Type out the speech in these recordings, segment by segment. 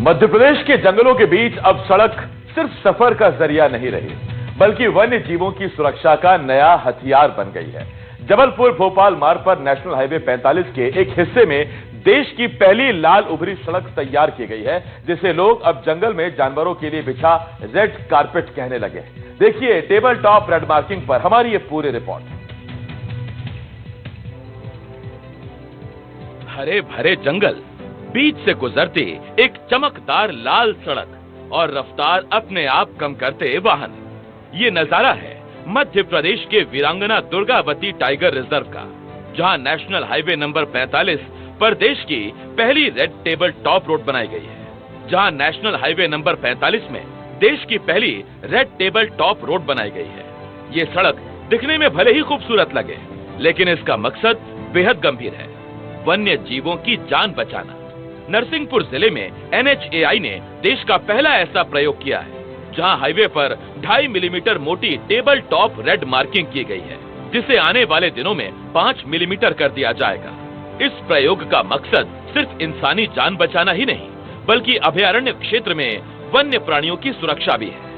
मध्य प्रदेश के जंगलों के बीच अब सड़क सिर्फ सफर का जरिया नहीं रही, बल्कि वन्य जीवों की सुरक्षा का नया हथियार बन गई है। जबलपुर भोपाल मार्ग पर नेशनल हाईवे 45 के एक हिस्से में देश की पहली लाल उभरी सड़क तैयार की गई है, जिसे लोग अब जंगल में जानवरों के लिए बिछा रेड कारपेट कहने लगे। देखिए टेबल टॉप रेड मार्किंग पर हमारी ये पूरी रिपोर्ट। हरे भरे जंगल, बीच से गुजरती एक चमकदार लाल सड़क और रफ्तार अपने आप कम करते वाहन। ये नजारा है मध्य प्रदेश के वीरांगना दुर्गावती टाइगर रिजर्व का, जहां नेशनल हाईवे नंबर 45 पर देश की पहली रेड टेबल टॉप रोड बनाई गई है। जहां नेशनल हाईवे नंबर 45 में देश की पहली रेड टेबल टॉप रोड बनाई गई है। ये सड़क दिखने में भले ही खूबसूरत लगे, लेकिन इसका मकसद बेहद गंभीर है, वन्य जीवों की जान बचाना। नरसिंहपुर जिले में NHAI ने देश का पहला ऐसा प्रयोग किया है, जहां हाईवे पर 2.5 मिलीमीटर मोटी टेबल टॉप रेड मार्किंग की गई है, जिसे आने वाले दिनों में 5 मिलीमीटर कर दिया जाएगा। इस प्रयोग का मकसद सिर्फ इंसानी जान बचाना ही नहीं, बल्कि अभयारण्य क्षेत्र में वन्य प्राणियों की सुरक्षा भी है।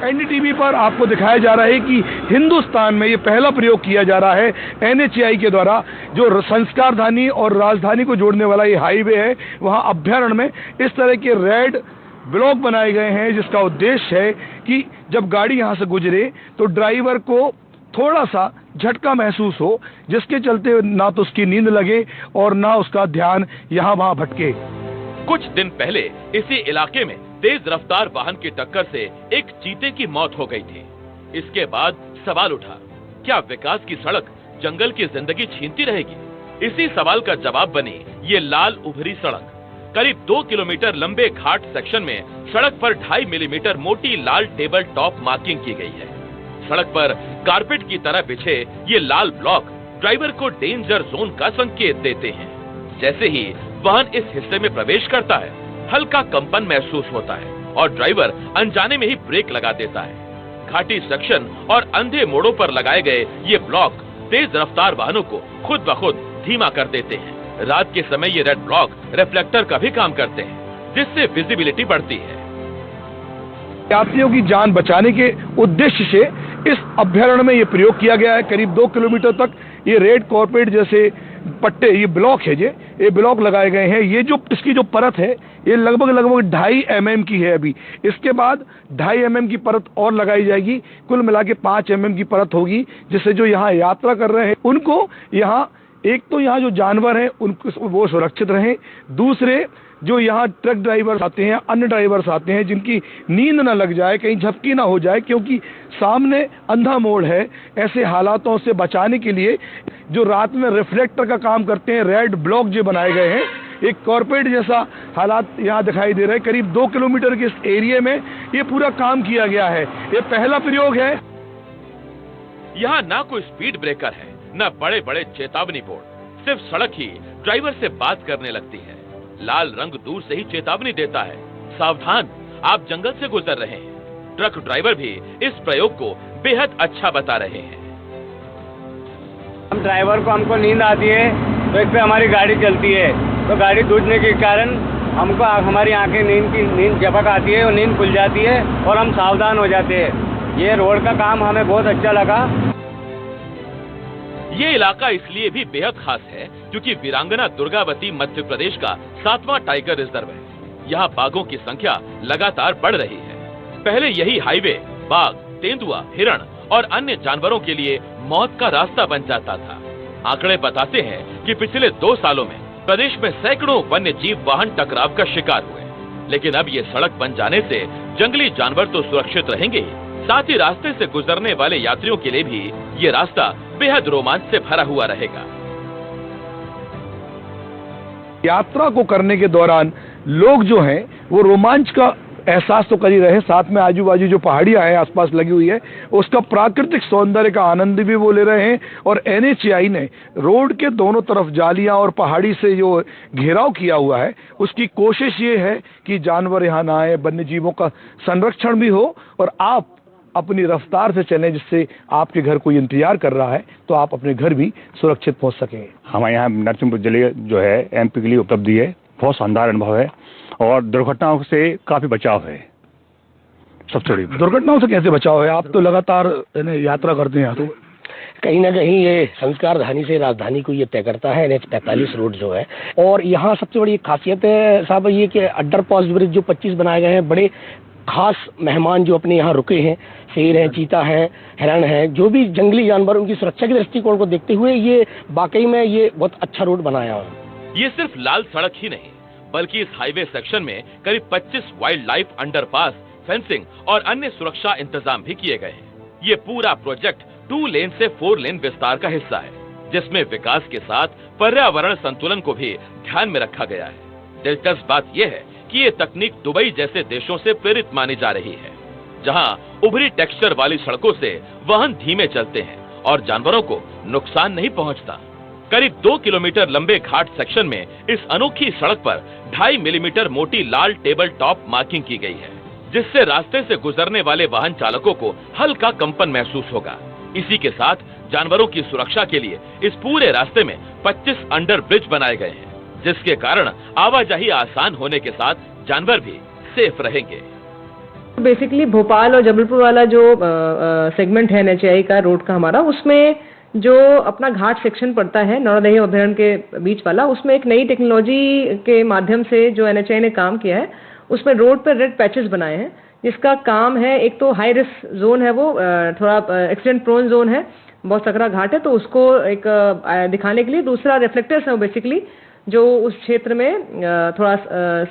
NDTV पर आपको दिखाया जा रहा है कि हिंदुस्तान में ये पहला प्रयोग किया जा रहा है NHAI के द्वारा। जो संस्कारधानी और राजधानी को जोड़ने वाला ये हाईवे है, वहाँ अभ्यारण्य में इस तरह के रेड ब्लॉक बनाए गए हैं, जिसका उद्देश्य है कि जब गाड़ी यहाँ से गुजरे तो ड्राइवर को थोड़ा सा झटका महसूस हो, जिसके चलते ना तो उसकी नींद लगे और ना उसका ध्यान यहाँ वहाँ भटके। कुछ दिन पहले इसी इलाके में तेज रफ्तार वाहन की टक्कर से एक चीते की मौत हो गई थी। इसके बाद सवाल उठा, क्या विकास की सड़क जंगल की जिंदगी छीनती रहेगी? इसी सवाल का जवाब बनी ये लाल उभरी सड़क। करीब 2 किलोमीटर लंबे घाट सेक्शन में सड़क पर 2.5 मिलीमीटर मोटी लाल टेबल टॉप मार्किंग की गई है। सड़क पर कारपेट की तरह बिछे ये लाल ब्लॉक ड्राइवर को डेंजर जोन का संकेत देते हैं। जैसे ही वाहन इस हिस्से में प्रवेश करता है, हल्का कंपन महसूस होता है और ड्राइवर अनजाने में ही ब्रेक लगा देता है। घाटी सेक्शन और अंधे मोड़ों पर लगाए गए ये ब्लॉक तेज रफ्तार वाहनों को खुद ब खुद धीमा कर देते हैं। रात के समय ये रेड ब्लॉक रिफ्लेक्टर का भी काम करते हैं, जिससे विजिबिलिटी बढ़ती है। यात्रियों की जान बचाने के उद्देश्य से इस अभ्यारण्य में ये प्रयोग किया गया है। करीब 2 किलोमीटर तक ये रेड कारपेट जैसे पट्टे, ये ब्लॉक है, ये ब्लॉक लगाए गए हैं। ये जो इसकी जो परत है, ये लगभग 2.5 mm की है। अभी इसके बाद 2.5 mm की परत और लगाई जाएगी। कुल मिला के 5 mm की परत होगी, जिससे जो यहाँ यात्रा कर रहे हैं उनको यहाँ, एक तो यहाँ जो जानवर हैं उनको वो सुरक्षित रहें, दूसरे जो यहाँ ट्रक ड्राइवर्स आते हैं, अन्य ड्राइवर्स आते हैं, जिनकी नींद ना लग जाए, कहीं झपकी ना हो जाए, क्योंकि सामने अंधा मोड़ है। ऐसे हालातों से बचाने के लिए जो रात में रिफ्लेक्टर का काम करते हैं, रेड ब्लॉक जो बनाए गए हैं, एक कॉर्पोरेट जैसा हालात यहाँ दिखाई दे रहे हैं। करीब 2 किलोमीटर के इस एरिया में ये पूरा काम किया गया है। ये पहला प्रयोग है। यहाँ ना कोई स्पीड ब्रेकर है, न बड़े बड़े चेतावनी बोर्ड, सिर्फ सड़क ही ड्राइवर से बात करने लगती है। लाल रंग दूर से ही चेतावनी देता है, सावधान, आप जंगल से गुजर रहे हैं। ट्रक ड्राइवर भी इस प्रयोग को बेहद अच्छा बता रहे हैं। हम ड्राइवर को, हमको नींद आती है तो इस पे हमारी गाड़ी चलती है, तो गाड़ी दूझने के कारण हमको हमारी आंखें नींद झपक आती है और नींद खुल जाती है और हम सावधान हो जाते हैं। ये रोड का काम हमें बहुत अच्छा लगा। ये इलाका इसलिए भी बेहद खास है क्योंकि वीरांगना दुर्गावती मध्य प्रदेश का 7वां टाइगर रिजर्व है। यहाँ बाघों की संख्या लगातार बढ़ रही है। पहले यही हाईवे बाघ, तेंदुआ, हिरण और अन्य जानवरों के लिए मौत का रास्ता बन जाता था। आंकड़े बताते हैं कि पिछले 2 सालों में प्रदेश में सैकड़ों वन्य जीव वाहन टकराव का शिकार हुए। लेकिन अब ये सड़क बन जाने से जंगली जानवर तो सुरक्षित रहेंगे ही, साथ ही रास्ते से गुजरने वाले यात्रियों के लिए भी ये रास्ता बेहद रोमांच से भरा हुआ रहेगा। यात्रा को करने के दौरान लोग जो हैं वो रोमांच का एहसास तो कर ही रहे, साथ में आजू बाजू जो पहाड़ियां हैं आसपास लगी हुई है, उसका प्राकृतिक सौंदर्य का आनंद भी वो ले रहे हैं। और NHAI ने रोड के दोनों तरफ जालियां और पहाड़ी से जो घेराव किया हुआ है, उसकी कोशिश ये है कि जानवर यहाँ ना आए, वन्य जीवों का संरक्षण भी हो और आप अपनी रफ्तार से चलें जिससे आपके घर कोई इंतजार कर रहा है तो आप अपने घर भी सुरक्षित पहुंच सकें। हमारे यहाँ नरसिंहपुर जिले जो है एमपी के लिए उपलब्धि है, बहुत शानदार अनुभव है और दुर्घटनाओं से काफ़ी बचाव है। सबसे बड़ी दुर्घटनाओं से कैसे बचाव है? आप तो लगातार यात्रा करते हैं, तो कहीं ना कहीं ये संस्कार धानी से राजधानी को ये तय करता है NH 45 रोड जो है। और यहाँ सबसे बड़ी खासियत है साहब ये कि अंडर पास ब्रिज जो 25 बनाए गए हैं, बड़े खास मेहमान जो अपने यहाँ रुके हैं, शेर हैं, चीता हैं, हिरण हैं, जो भी जंगली जानवर, उनकी सुरक्षा के दृष्टिकोण को देखते हुए ये वाकई में ये बहुत अच्छा रोड बनाया है। ये सिर्फ लाल सड़क ही नहीं बल्कि इस हाईवे सेक्शन में करीब 25 वाइल्ड लाइफ अंडरपास, फेंसिंग और अन्य सुरक्षा इंतजाम भी किए गए हैं। ये पूरा प्रोजेक्ट 2 लेन से 4 लेन विस्तार का हिस्सा है, जिसमें विकास के साथ पर्यावरण संतुलन को भी ध्यान में रखा गया है। दिलचस्प बात यह है कि ये तकनीक दुबई जैसे देशों से प्रेरित मानी जा रही है, जहां उभरी टेक्सचर वाली सड़कों से वाहन धीमे चलते हैं और जानवरों को नुकसान नहीं पहुंचता। करीब 2 किलोमीटर लंबे घाट सेक्शन में इस अनोखी सड़क पर 2.5 मिलीमीटर मोटी लाल टेबल टॉप मार्किंग की गई है, जिससे रास्ते से गुजरने वाले वाहन चालकों को हल्का कंपन महसूस होगा। इसी के साथ जानवरों की सुरक्षा के लिए इस पूरे रास्ते में 25 अंडर ब्रिज बनाए गए हैं, जिसके कारण आवाजाही आसान होने के साथ जानवर भी सेफ रहेंगे। बेसिकली भोपाल और जबलपुर वाला जो सेगमेंट है NHAI का रोड का हमारा, उसमें जो अपना घाट सेक्शन पड़ता है नौरादही अभ्यारण्य के बीच वाला, उसमें एक नई टेक्नोलॉजी के माध्यम से जो NHAI ने काम किया है, उसमें रोड पर रेड पैचेस बनाए हैं, जिसका काम है, एक तो हाई रिस्क जोन है, वो थोड़ा एक्सीडेंट प्रोन जोन है, बहुत सकरा घाट है, तो उसको एक दिखाने के लिए। दूसरा रिफ्लेक्टर्स है बेसिकली जो उस क्षेत्र में थोड़ा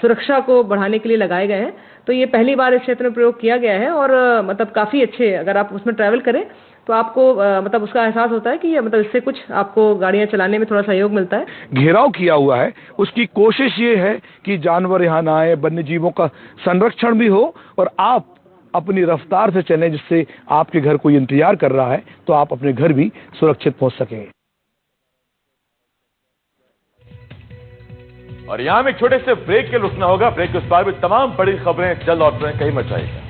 सुरक्षा को बढ़ाने के लिए लगाए गए हैं। तो ये पहली बार इस क्षेत्र में प्रयोग किया गया है और मतलब काफ़ी अच्छे, अगर आप उसमें ट्रैवल करें तो आपको मतलब उसका एहसास होता है कि ये मतलब इससे कुछ आपको गाड़ियां चलाने में थोड़ा सहयोग मिलता है। घेराव किया हुआ है, उसकी कोशिश ये है कि जानवर यहाँ ना आए, वन्य जीवों का संरक्षण भी हो और आप अपनी रफ्तार से चलें जिससे आपके घर कोई इंतजार कर रहा है तो आप अपने घर भी सुरक्षित पहुंच सकें। और यहां में एक छोटे से ब्रेक के रुकना होगा। ब्रेक के उस पार भी तमाम बड़ी खबरें जल्द लौट रहे हैं, कहीं मत जाइएगा।